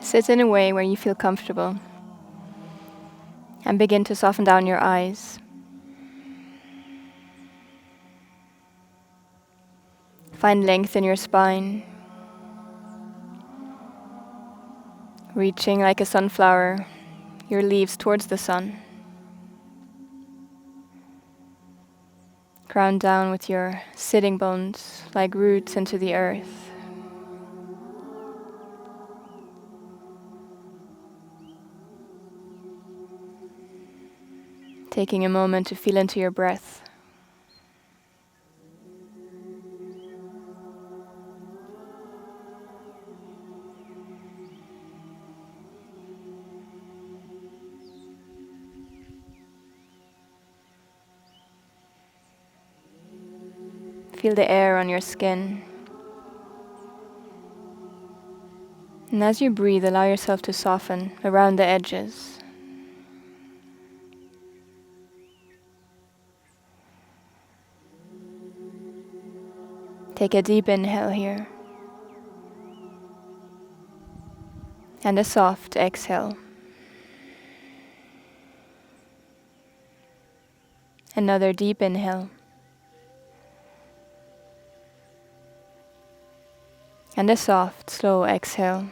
Sit in a way where you feel comfortable and begin to soften down your eyes. Find length in your spine, reaching like a sunflower, your leaves towards the sun. Ground down with your sitting bones like roots into the earth. Taking a moment to feel into your breath. Feel the air on your skin. And as you breathe, allow yourself to soften around the edges. Take a deep inhale here. And a soft exhale. Another deep inhale. And a soft, slow exhale.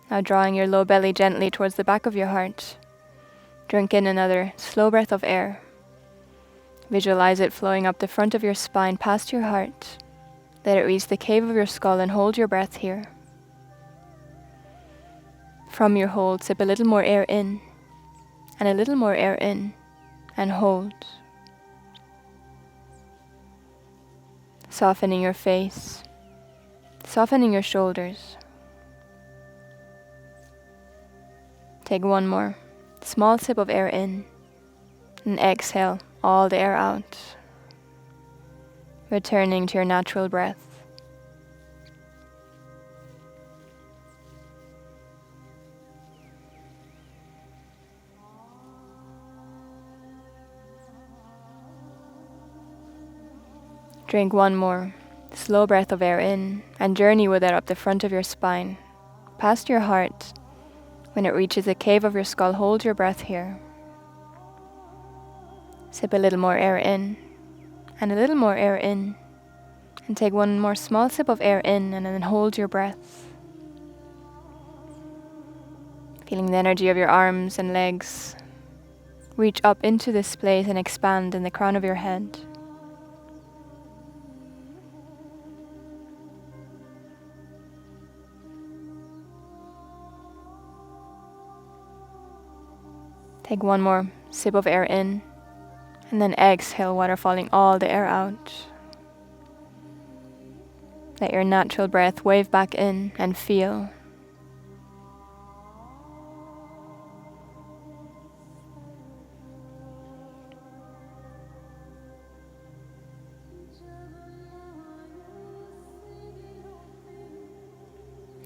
Now drawing your low belly gently towards the back of your heart. Drink in another slow breath of air. Visualize it flowing up the front of your spine past your heart. Let it reach the cave of your skull and hold your breath here. From your hold, sip a little more air in, and a little more air in, and hold. Softening your face, softening your shoulders. Take one more small sip of air in, and exhale all the air out. Returning to your natural breath. Drink one more slow breath of air in and journey with it up the front of your spine, past your heart. When it reaches the cave of your skull, hold your breath here. Sip a little more air in and a little more air in, and take one more small sip of air in and then hold your breath. Feeling the energy of your arms and legs reach up into this place and expand in the crown of your head. Take one more sip of air in, and then exhale, waterfalling all the air out. Let your natural breath wave back in and feel.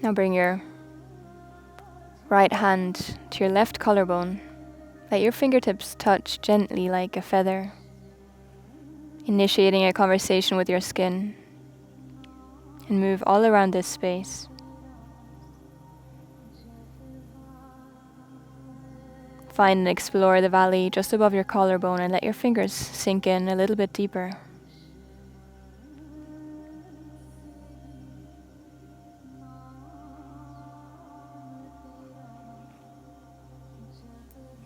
Now bring your right hand to your left collarbone. Let your fingertips touch gently like a feather, initiating a conversation with your skin, and move all around this space. Find and explore the valley just above your collarbone and let your fingers sink in a little bit deeper.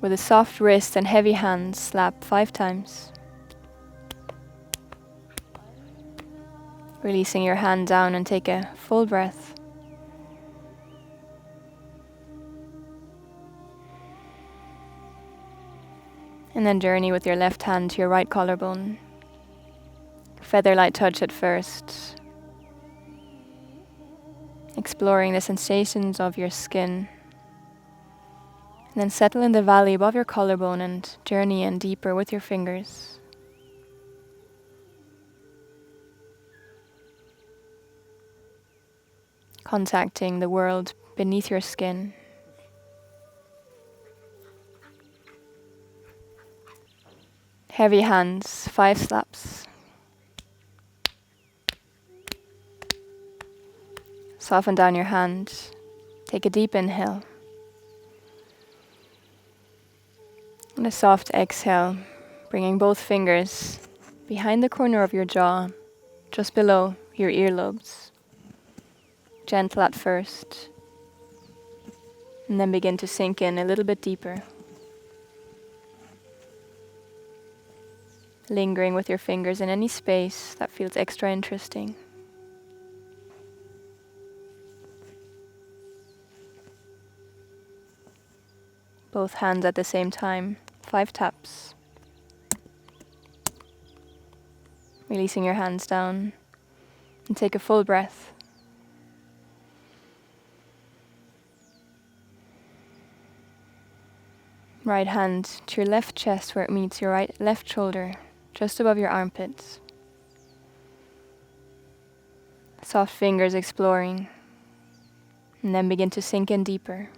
With a soft wrist and heavy hand, slap 5 times. Releasing your hand down and take a full breath. And then journey with your left hand to your right collarbone. Feather-light touch at first. Exploring the sensations of your skin. And then settle in the valley above your collarbone and journey in deeper with your fingers. Contacting the world beneath your skin. Heavy hands, 5 slaps. Soften down your hand. Take a deep inhale. And a soft exhale, bringing both fingers behind the corner of your jaw, just below your earlobes. Gentle at first, and then begin to sink in a little bit deeper. Lingering with your fingers in any space that feels extra interesting. Both hands at the same time, 5 taps. Releasing your hands down, and take a full breath. Right hand to your left chest where it meets your left shoulder, just above your armpits. Soft fingers exploring, and then begin to sink in deeper.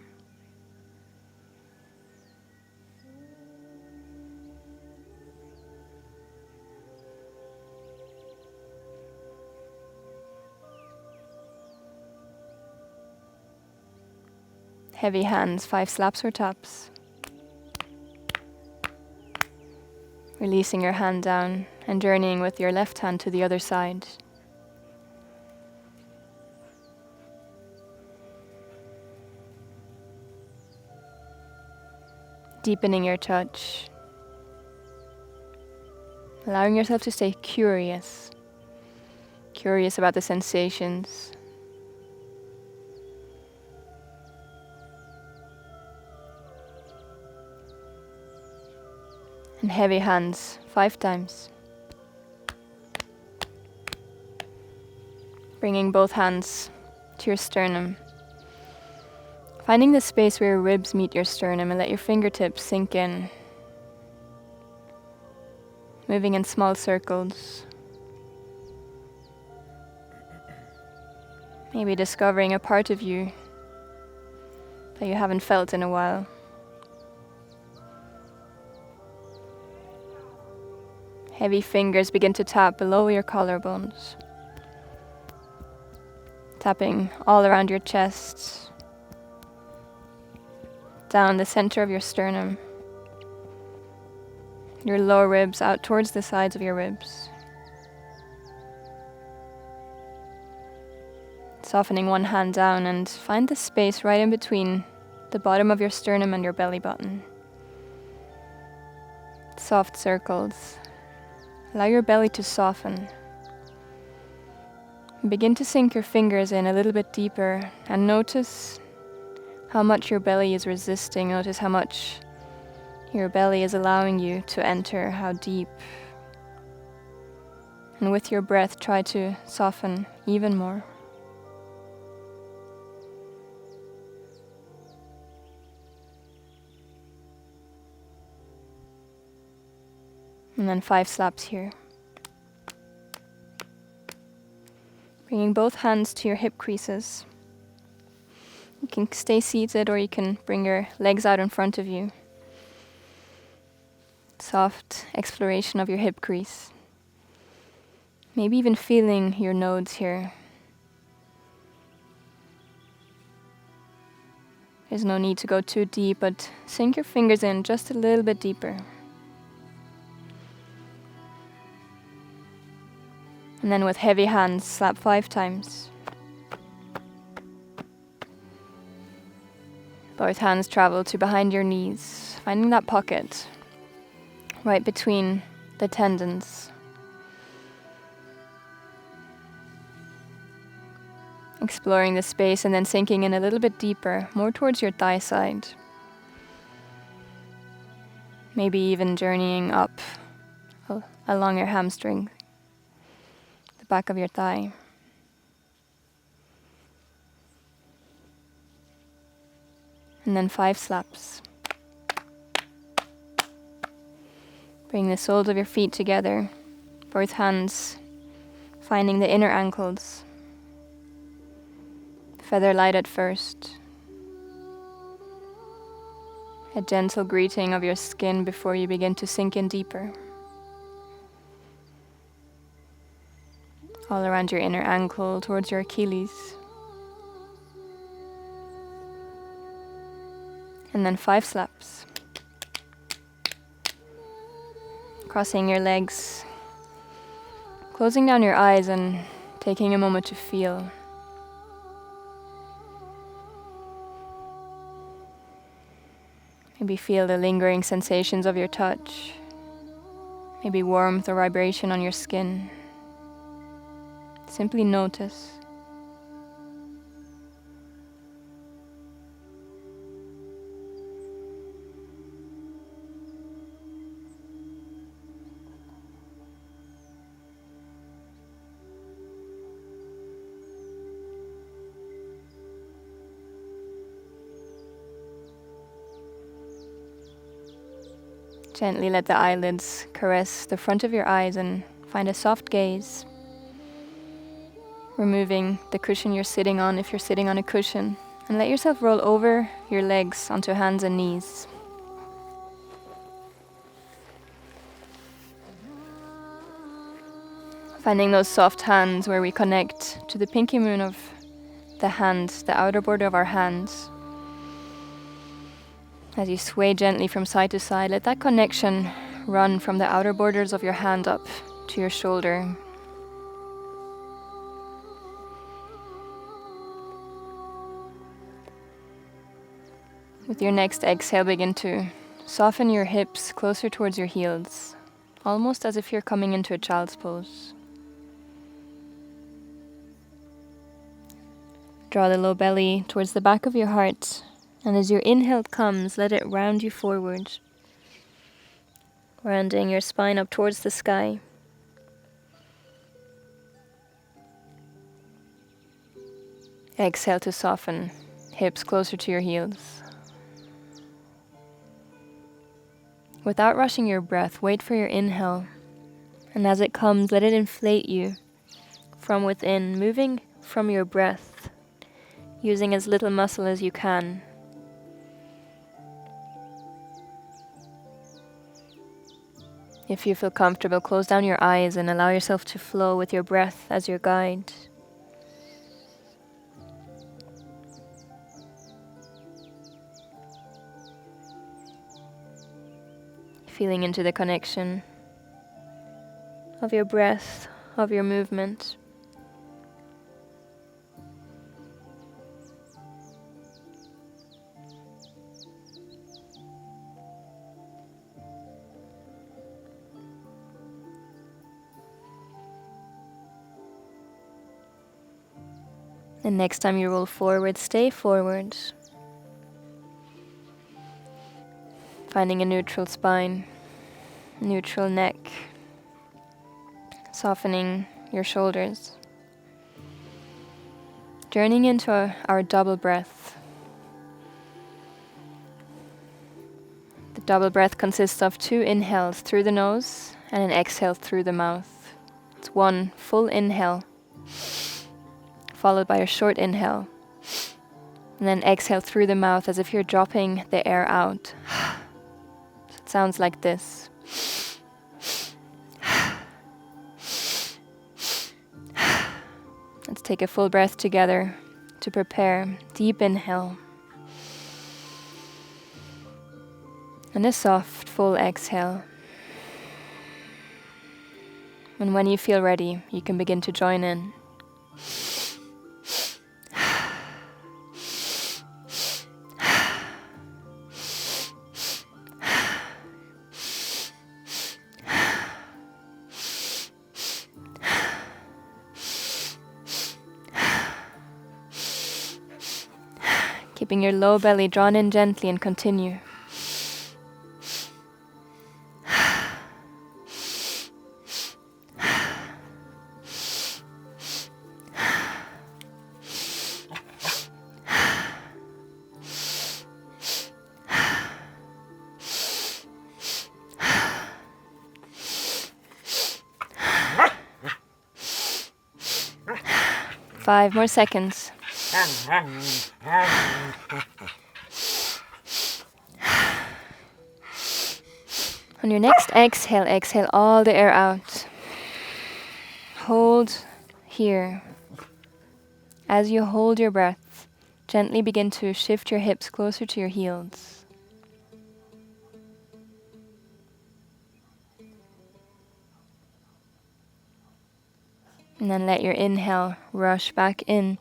Heavy hands, 5 slaps or taps. Releasing your hand down and journeying with your left hand to the other side. Deepening your touch. Allowing yourself to stay curious. Curious about the sensations. And heavy hands, 5 times. Bringing both hands to your sternum. Finding the space where your ribs meet your sternum and let your fingertips sink in. Moving in small circles. Maybe discovering a part of you that you haven't felt in a while. Heavy fingers begin to tap below your collarbones. Tapping all around your chest. Down the center of your sternum. Your lower ribs out towards the sides of your ribs. Softening one hand down and find the space right in between the bottom of your sternum and your belly button. Soft circles. Allow your belly to soften. Begin to sink your fingers in a little bit deeper and notice how much your belly is resisting. Notice how much your belly is allowing you to enter, how deep. And with your breath, try to soften even more. And then 5 slaps here. Bringing both hands to your hip creases. You can stay seated or you can bring your legs out in front of you. Soft exploration of your hip crease. Maybe even feeling your nodes here. There's no need to go too deep, but sink your fingers in just a little bit deeper. And then with heavy hands, slap 5 times. Both hands travel to behind your knees, finding that pocket right between the tendons. Exploring the space and then sinking in a little bit deeper, more towards your thigh side. Maybe even journeying up along your hamstring. Back of your thigh. And then 5 slaps. Bring the soles of your feet together, both hands finding the inner ankles. Feather light at first. A gentle greeting of your skin before you begin to sink in deeper. All around your inner ankle, towards your Achilles. And then 5 slaps. Crossing your legs, closing down your eyes and taking a moment to feel. Maybe feel the lingering sensations of your touch. Maybe warmth or vibration on your skin. Simply notice. Gently let the eyelids caress the front of your eyes and find a soft gaze. Removing the cushion you're sitting on if you're sitting on a cushion, and let yourself roll over your legs onto hands and knees. Finding those soft hands where we connect to the pinky moon of the hands, the outer border of our hands. As you sway gently from side to side, let that connection run from the outer borders of your hand up to your shoulder. With your next exhale, begin to soften your hips closer towards your heels, almost as if you're coming into a child's pose. Draw the low belly towards the back of your heart. And as your inhale comes, let it round you forward, rounding your spine up towards the sky. Exhale to soften, hips closer to your heels. Without rushing your breath, wait for your inhale. And as it comes, let it inflate you from within, moving from your breath, using as little muscle as you can. If you feel comfortable, close down your eyes and allow yourself to flow with your breath as your guide. Feeling into the connection of your breath, of your movement. And next time you roll forward, stay forward. Finding a neutral spine, neutral neck. Softening your shoulders. Journeying into our double breath. The double breath consists of 2 inhales through the nose and an exhale through the mouth. It's 1 full inhale, followed by a short inhale, and then exhale through the mouth as if you're dropping the air out. So it sounds like this. Let's take a full breath together to prepare. Deep inhale. And a soft, full exhale. And when you feel ready, you can begin to join in. Keeping your low belly drawn in gently and continue. Five more seconds. On your next exhale, exhale all the air out. Hold here. As you hold your breath, gently begin to shift your hips closer to your heels. And then let your inhale rush back in.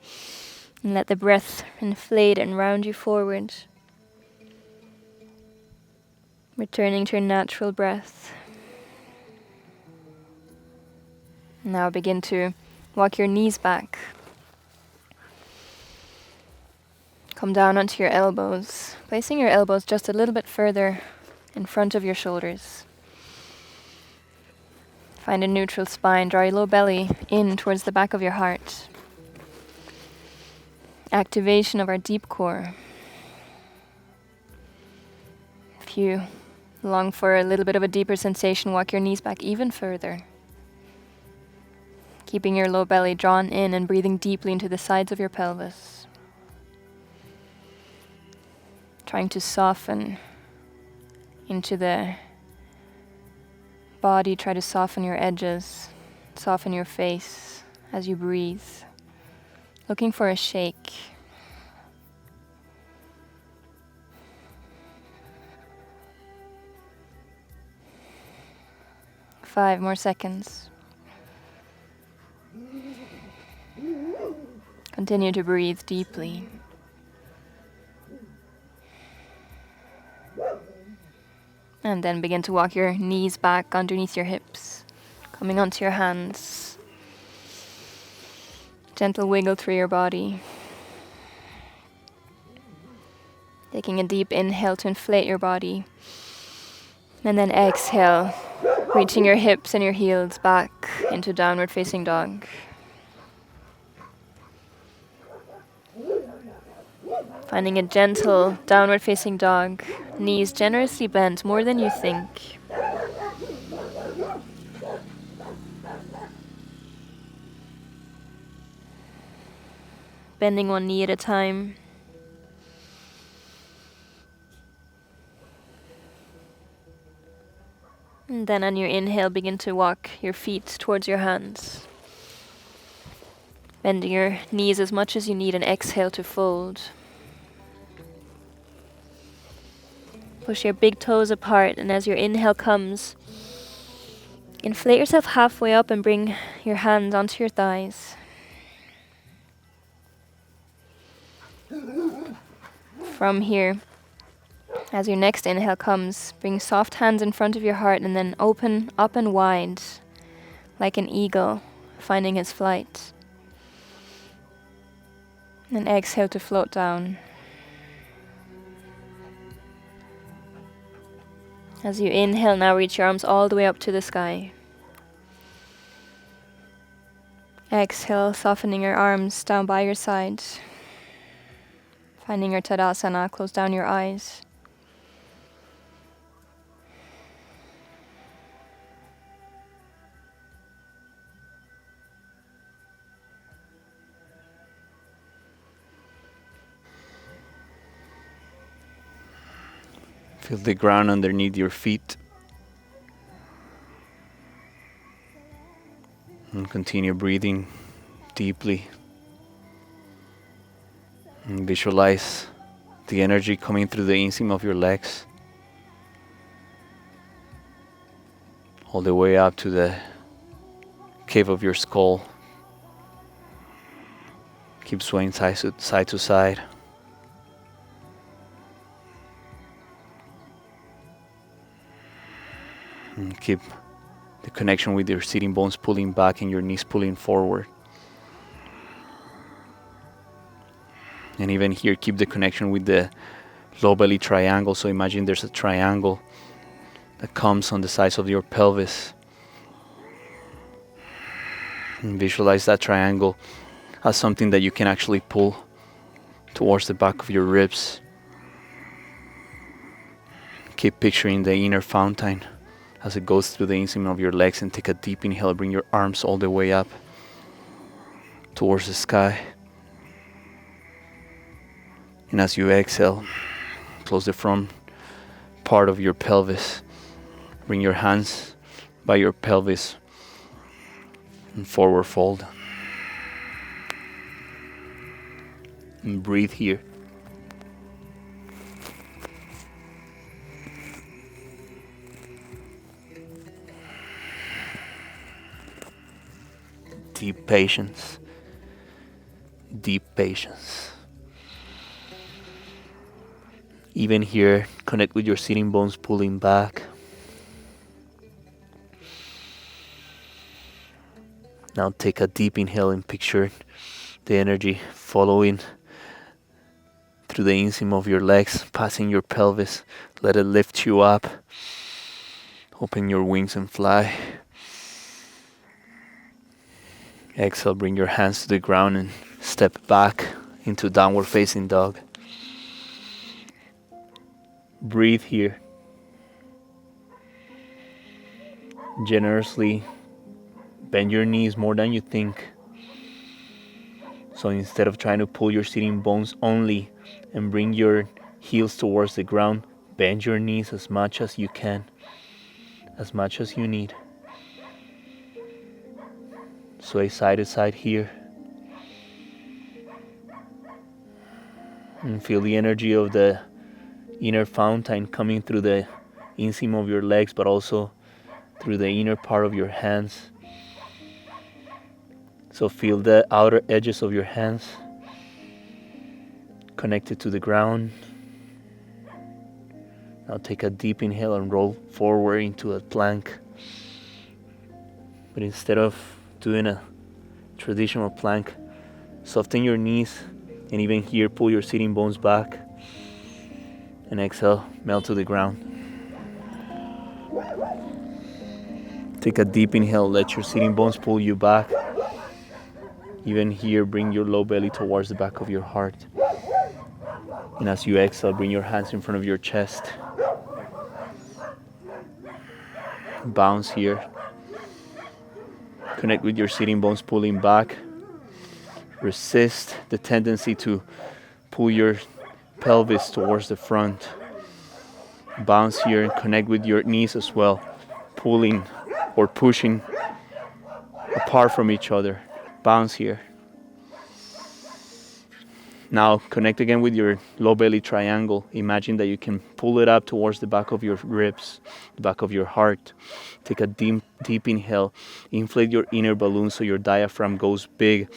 And let the breath inflate and round you forward. Returning to your natural breath. Now begin to walk your knees back. Come down onto your elbows, placing your elbows just a little bit further in front of your shoulders. Find a neutral spine, draw your low belly in towards the back of your heart. Activation of our deep core. If you long for a little bit of a deeper sensation, walk your knees back even further. Keeping your low belly drawn in and breathing deeply into the sides of your pelvis. Trying to soften into the body, try to soften your edges, soften your face as you breathe. Looking for a shake. Five more seconds. Continue to breathe deeply. And then begin to walk your knees back underneath your hips, coming onto your hands. Gentle wiggle through your body. Taking a deep inhale to inflate your body. And then exhale, reaching your hips and your heels back into downward facing dog. Finding a gentle downward facing dog, knees generously bent more than you think. Bending one knee at a time. And then on your inhale, begin to walk your feet towards your hands. Bending your knees as much as you need and exhale to fold. Push your big toes apart, and as your inhale comes, inflate yourself halfway up and bring your hands onto your thighs. From here, as your next inhale comes, bring soft hands in front of your heart and then open up and wide, like an eagle finding his flight. And exhale to float down. As you inhale, now reach your arms all the way up to the sky. Exhale, softening your arms down by your side. Finding your Tadasana, close down your eyes. Feel the ground underneath your feet. And continue breathing deeply. And visualize the energy coming through the inseam of your legs. All the way up to the cave of your skull. Keep swaying side to side. And keep the connection with your sitting bones pulling back and your knees pulling forward. And even here, keep the connection with the low belly triangle. So imagine there's a triangle that comes on the sides of your pelvis. And visualize that triangle as something that you can actually pull towards the back of your ribs. Keep picturing the inner fountain as it goes through the inseam of your legs, and take a deep inhale. Bring your arms all the way up towards the sky. And as you exhale, close the front part of your pelvis. Bring your hands by your pelvis and forward fold. And breathe here. Deep patience. Deep patience. Even here, connect with your sitting bones pulling back. Now take a deep inhale and picture the energy following through the inseam of your legs, passing your pelvis. Let it lift you up. Open your wings and fly. Exhale, bring your hands to the ground and step back into downward facing dog. Breathe here. Generously bend your knees more than you think. So instead of trying to pull your sitting bones only and bring your heels towards the ground, bend your knees as much as you can, as much as you need. Sway side to side here. And feel the energy of the inner fountain coming through the inseam of your legs, but also through the inner part of your hands. So feel the outer edges of your hands connected to the ground. Now take a deep inhale and roll forward into a plank. But instead of doing a traditional plank, soften your knees, and even here pull your sitting bones back. And exhale, melt to the ground. Take a deep inhale, let your sitting bones pull you back. Even here, bring your low belly towards the back of your heart. And as you exhale, bring your hands in front of your chest. Bounce here. Connect with your sitting bones pulling back. Resist the tendency to pull your pelvis towards the front. Bounce here and connect with your knees as well, pulling or pushing apart from each other. Bounce here. Now connect again with your low belly triangle. Imagine that you can pull it up towards the back of your ribs, the back of your heart. Take a deep inhale. Inflate your inner balloon so your diaphragm goes big.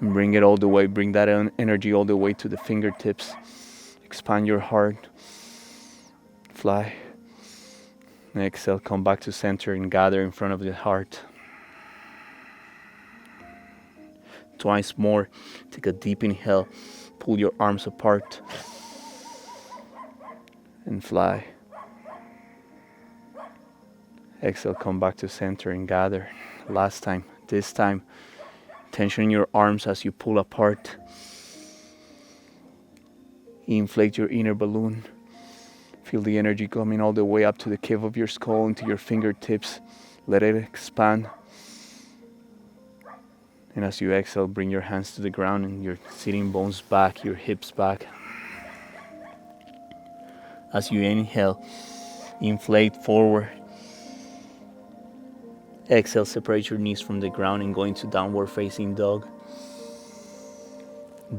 And bring it all the way. Bring that energy all the way to the fingertips. Expand your heart. Fly. Exhale, come back to center and gather in front of the heart. Twice more. Take a deep inhale. Pull your arms apart. And fly. Exhale, come back to center and gather. Last time. This time, tension in your arms as you pull apart. Inflate your inner balloon. Feel the energy coming all the way up to the cave of your skull, into your fingertips. Let it expand. And as you exhale, bring your hands to the ground and your sitting bones back, your hips back. As you inhale, inflate forward. Exhale, separate your knees from the ground and go into downward facing dog.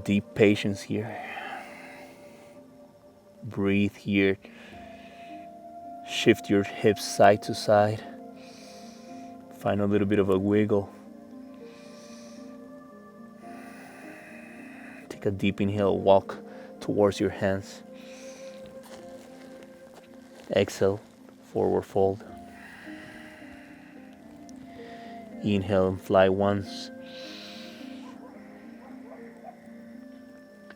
Deep patience here. Breathe here. Shift your hips side to side. Find a little bit of a wiggle. Take a deep inhale, walk towards your hands. Exhale, forward fold. Inhale and fly once.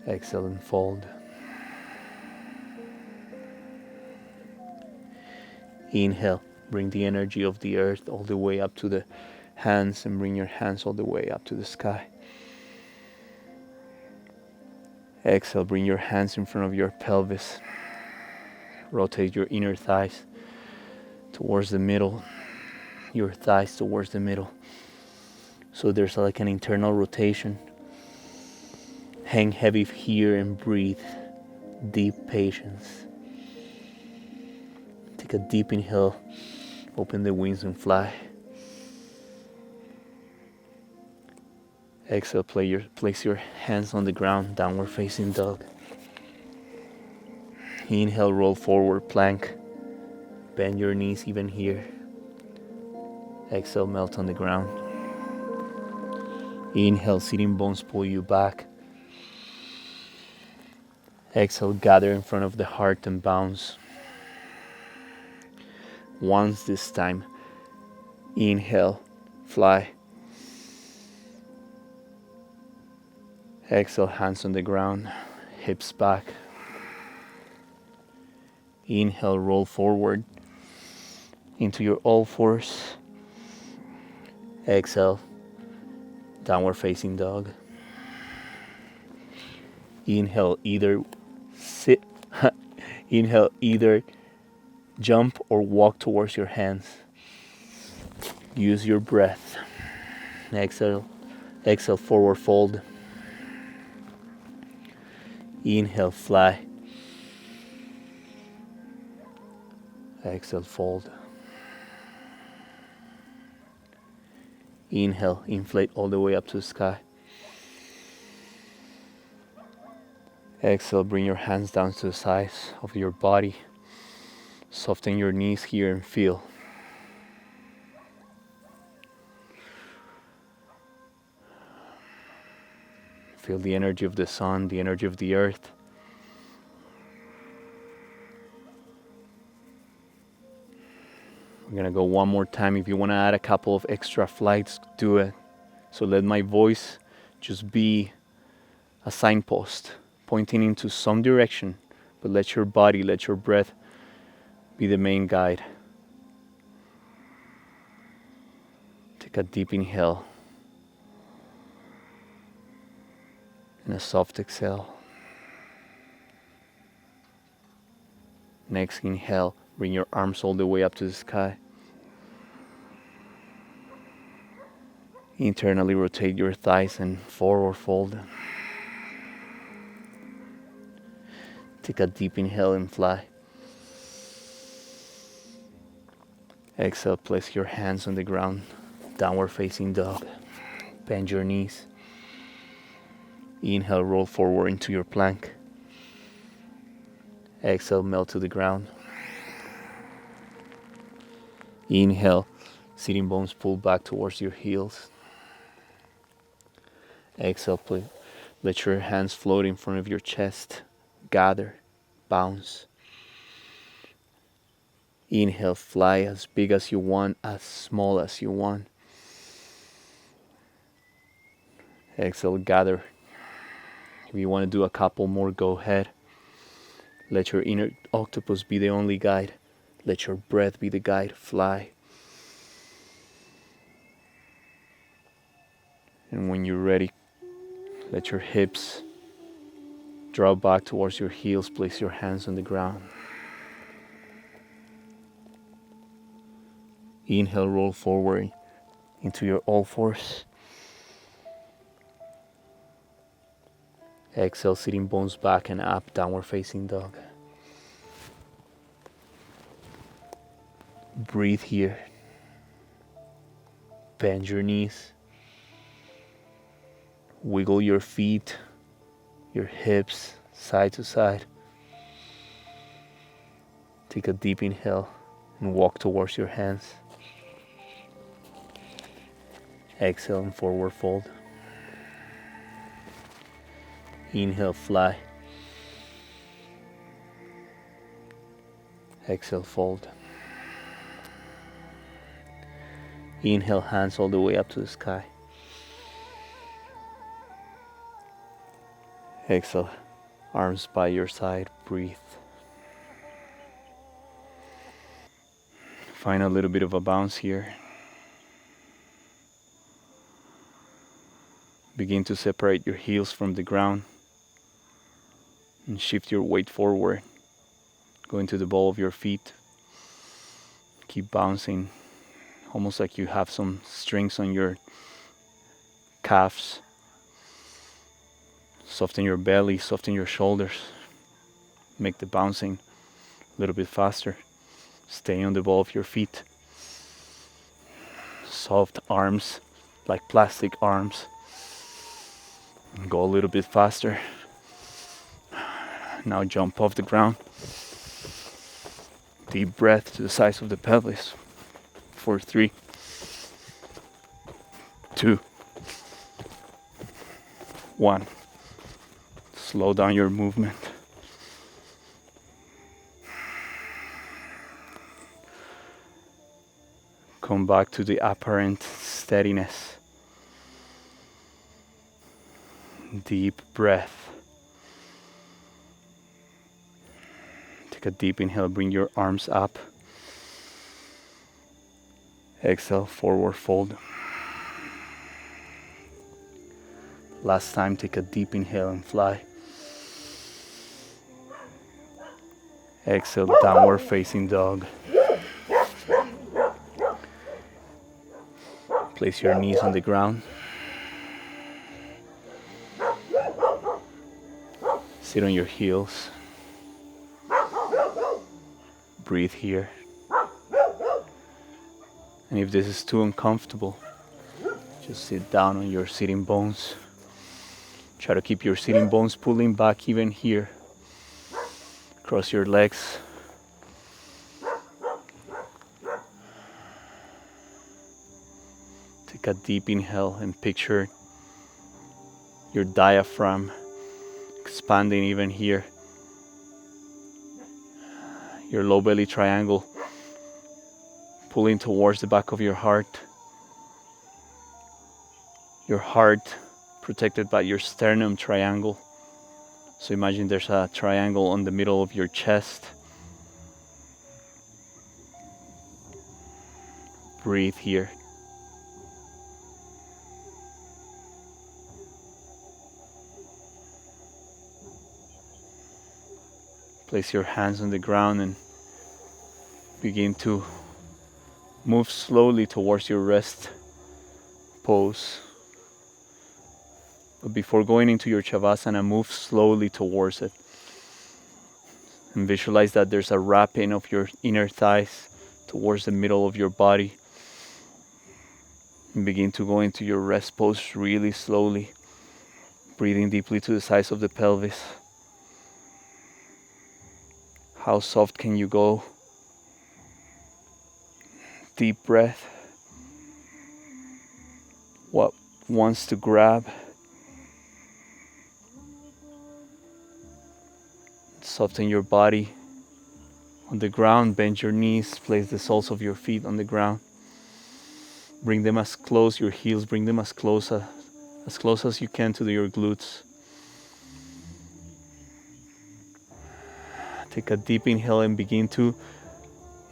Exhale and fold. Inhale, bring the energy of the earth all the way up to the hands and bring your hands all the way up to the sky. Exhale, bring your hands in front of your pelvis. Rotate your inner thighs towards the middle, your thighs towards the middle. So there's like an internal rotation. Hang heavy here and breathe. Deep patience. Take a deep inhale, open the wings and fly. Exhale, place your hands on the ground, downward facing dog. Inhale, roll forward, plank. Bend your knees even here. Exhale, melt on the ground. Inhale, sitting bones pull you back. Exhale, gather in front of the heart and bounce. Once this time. Inhale, fly. Exhale, hands on the ground, hips back. Inhale, roll forward into your all fours. Exhale, downward facing dog. Inhale, either sit, inhale, either jump or walk towards your hands. Use your breath. Exhale, forward fold. Inhale, fly. Exhale, fold. Inhale, inflate all the way up to the sky. Exhale, bring your hands down to the sides of your body. Soften your knees here and feel. Feel the energy of the sun, the energy of the earth. We're gonna go one more time. If you wanna add a couple of extra flights, do it. So let my voice just be a signpost pointing into some direction, but let your body, let your breath be the main guide. Take a deep inhale and a soft exhale. Next inhale, bring your arms all the way up to the sky. Internally rotate your thighs and forward fold. Take a deep inhale and fly. Exhale, place your hands on the ground, downward facing dog. Bend your knees. Inhale, roll forward into your plank. Exhale, melt to the ground. Inhale, sitting bones pull back towards your heels. Exhale, let your hands float in front of your chest. Gather, bounce. Inhale, fly as big as you want, as small as you want. Exhale, gather. If you want to do a couple more, go ahead. Let your inner octopus be the only guide. Let your breath be the guide. Fly. And when you're ready, let your hips drop back towards your heels. Place your hands on the ground. Inhale, roll forward into your all fours. Exhale, sitting bones back and up, downward facing dog. Breathe here. Bend your knees. Wiggle your feet, your hips, side to side. Take a deep inhale and walk towards your hands. Exhale and forward fold. Inhale, fly. Exhale, fold. Inhale, hands all the way up to the sky. Exhale, arms by your side, breathe. Find a little bit of a bounce here. Begin to separate your heels from the ground and shift your weight forward. Go into the ball of your feet. Keep bouncing, almost like you have some strings on your calves. Soften your belly, soften your shoulders. Make the bouncing a little bit faster. Stay on the ball of your feet. Soft arms, like plastic arms. Go a little bit faster. Now jump off the ground. Deep breath to the sides of the pelvis. For 3, 2, 1. Slow down your movement. Come back to the apparent steadiness. Deep breath. Take a deep inhale, bring your arms up. Exhale, forward fold. Last time, take a deep inhale and fly. Exhale, downward facing dog. Place your knees on the ground. Sit on your heels. Breathe here. And if this is too uncomfortable, just sit down on your sitting bones. Try to keep your sitting bones pulling back even here. Cross your legs. Take a deep inhale and picture your diaphragm expanding even here. Your low belly triangle pulling towards the back of your heart. Your heart protected by your sternum triangle. So imagine there's a triangle on the middle of your chest. Breathe here. Place your hands on the ground and begin to move slowly towards your rest pose. But before going into your Shavasana, move slowly towards it. And visualize that there's a wrapping of your inner thighs towards the middle of your body. And begin to go into your rest pose really slowly. Breathing deeply to the sides of the pelvis. How soft can you go? Deep breath. What wants to grab? Soften your body on the ground. Bend your knees. Place the soles of your feet on the ground. Bring them as close, your heels, bring them as close as you can to your glutes. Take a deep inhale and begin to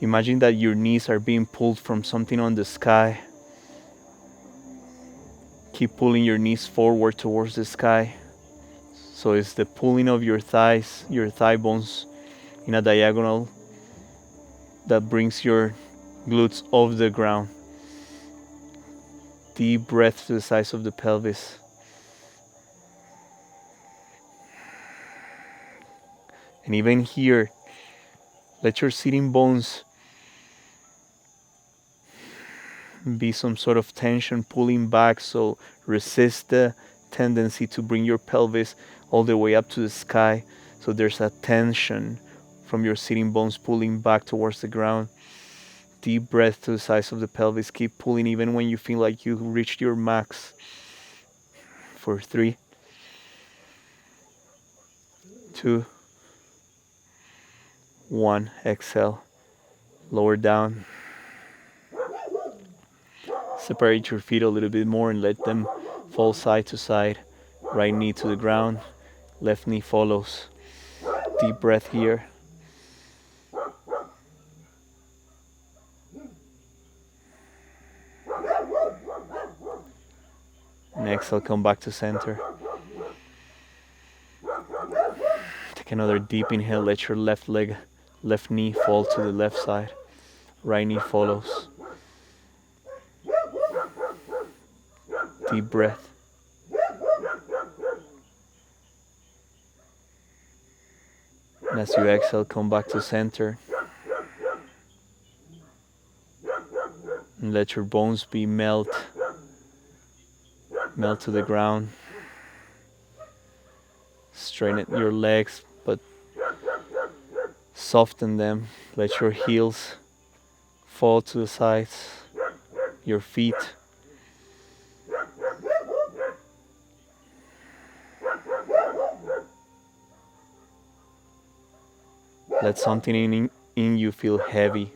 imagine that your knees are being pulled from something on the sky. Keep pulling your knees forward towards the sky. So it's the pulling of your thighs, your thigh bones in a diagonal that brings your glutes off the ground. Deep breath to the sides of the pelvis. And even here, let your sitting bones be some sort of tension pulling back, so resist the tendency to bring your pelvis all the way up to the sky. So there's a tension from your sitting bones pulling back towards the ground. Deep breath to the sides of the pelvis. Keep pulling even when you feel like you reached your max. For 3, 2, 1. Exhale. Lower down. Separate your feet a little bit more and let them fall side to side. Right knee to the ground. Left knee follows. Deep breath here. And exhale, come back to center. Take another deep inhale. Let your left knee fall to the left side. Right knee follows. Deep breath. And as you exhale, come back to center. And let your bones be melt to the ground. Straighten your legs, but soften them. Let your heels fall to the sides. Your feet. Let something in you feel heavy,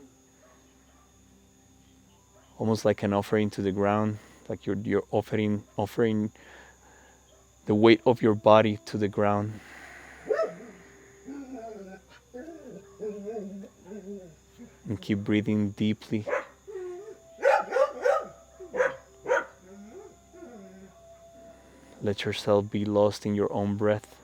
almost like an offering to the ground, like you're offering the weight of your body to the ground. And keep breathing deeply. Let yourself be lost in your own breath.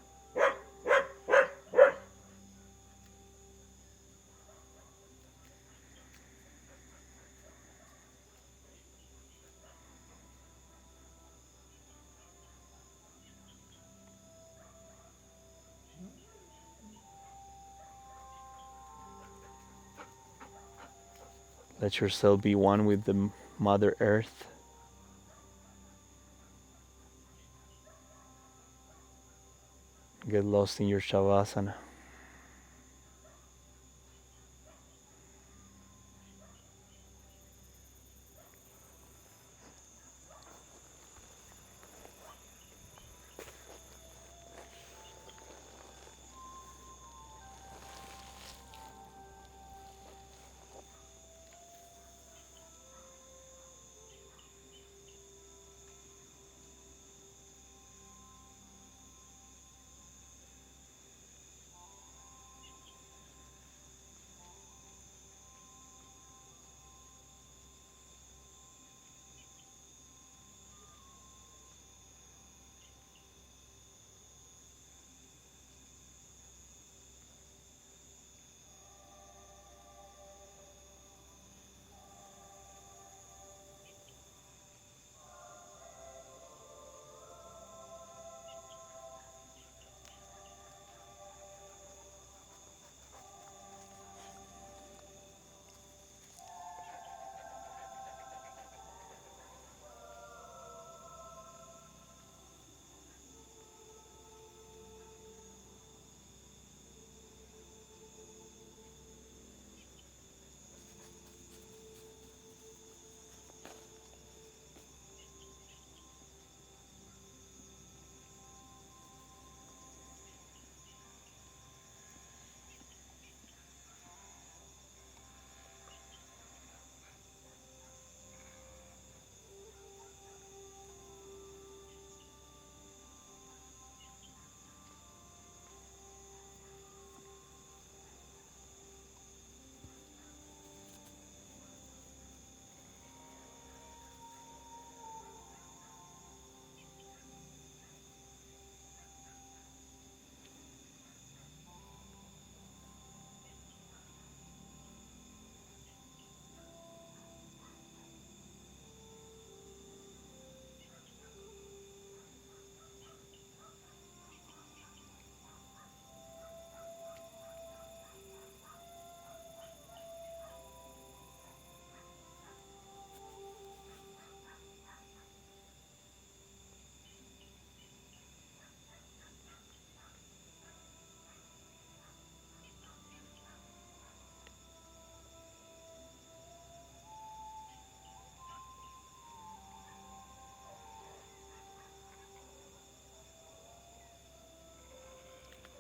Let yourself be one with the Mother Earth. Get lost in your Shavasana.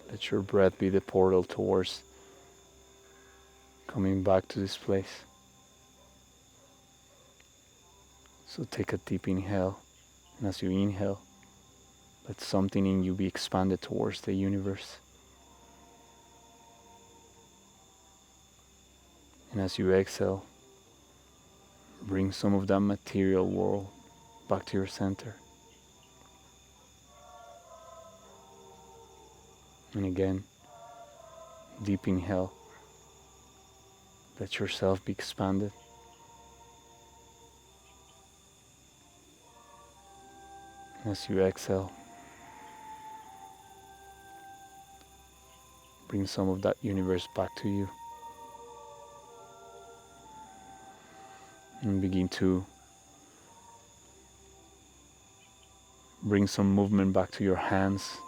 Let your breath be the portal towards coming back to this place. So take a deep inhale, and as you inhale, let something in you be expanded towards the universe. And as you exhale, bring some of that material world back to your center. And again, deep inhale. Let yourself be expanded. And as you exhale, bring some of that universe back to you. And begin to bring some movement back to your hands,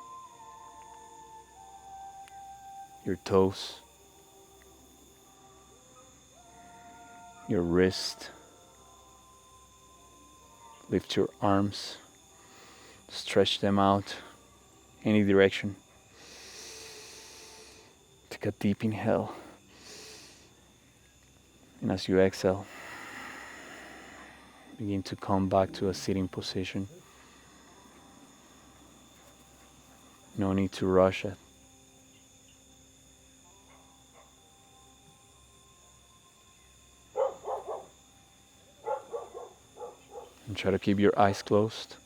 your toes, your wrist. Lift your arms, stretch them out any direction. Take a deep inhale. And as you exhale, begin to come back to a sitting position. No need to rush it. And try to keep your eyes closed.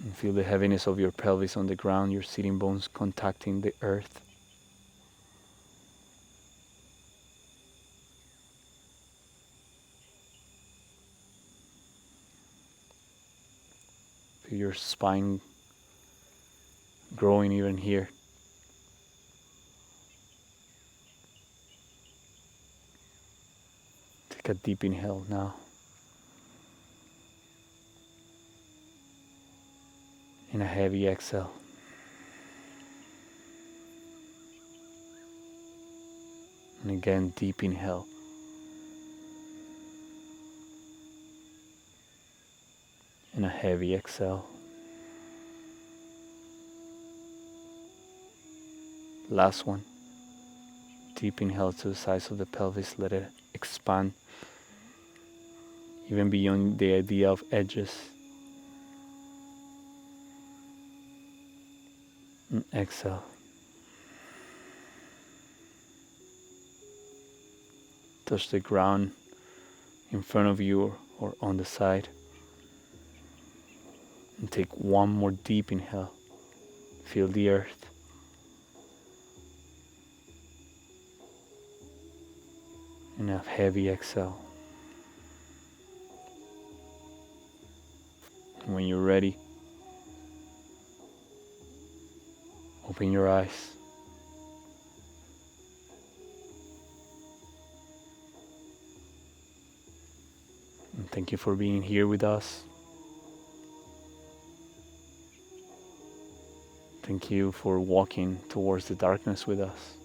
And feel the heaviness of your pelvis on the ground, your sitting bones contacting the earth. Feel your spine growing even here. Take a deep inhale now. And a heavy exhale. And again, deep inhale. And a heavy exhale. Last one. Deep inhale to the sides of the pelvis. Let it expand. Even beyond the idea of edges. And exhale. Touch the ground in front of you or on the side. And take one more deep inhale. Feel the earth. And a heavy exhale. And when you're ready, open your eyes. And thank you for being here with us. Thank you for walking towards the darkness with us.